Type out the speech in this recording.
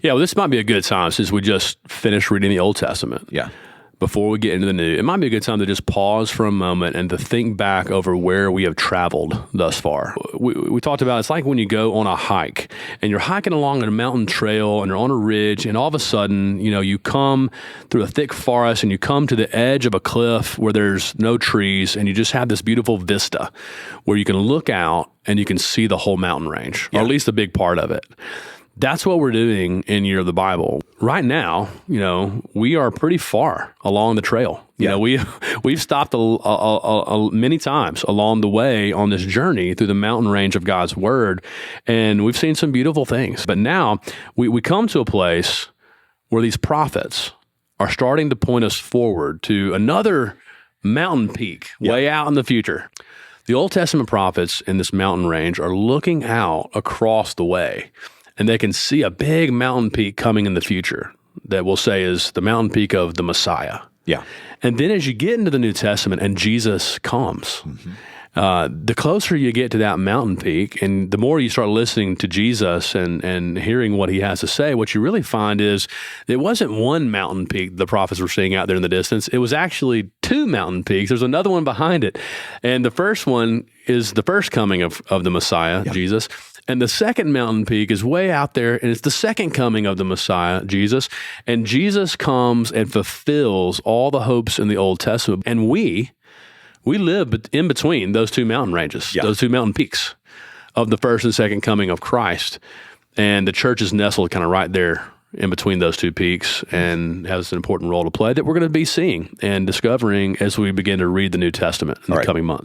Yeah, well, this might be a good time since we just finished reading the Old Testament. Yeah. Before we get into the New, it might be a good time to just pause for a moment and to think back over where we have traveled thus far. We talked about it's like when you go on a hike and you're hiking along a mountain trail and you're on a ridge, and all of a sudden, you come through a thick forest and you come to the edge of a cliff where there's no trees, and you just have this beautiful vista where you can look out and you can see the whole mountain range, or at least a big part of it. That's what we're doing in Year of the Bible. Right now, we are pretty far along the trail. We've stopped many times along the way on this journey through the mountain range of God's Word, and we've seen some beautiful things. But now we come to a place where these prophets are starting to point us forward to another mountain peak way out in the future. The Old Testament prophets in this mountain range are looking out across the way, and they can see a big mountain peak coming in the future that we'll say is the mountain peak of the Messiah. Yeah. And then as you get into the New Testament and Jesus comes, the closer you get to that mountain peak and the more you start listening to Jesus and hearing what he has to say, what you really find is it wasn't one mountain peak the prophets were seeing out there in the distance. It was actually two mountain peaks. There's another one behind it. And the first one is the first coming of the Messiah, Jesus. And the second mountain peak is way out there, and it's the second coming of the Messiah, Jesus. And Jesus comes and fulfills all the hopes in the Old Testament. And we live in between those two mountain ranges, those two mountain peaks of the first and second coming of Christ. And the church is nestled kind of right there in between those two peaks and has an important role to play that we're going to be seeing and discovering as we begin to read the New Testament in the coming months.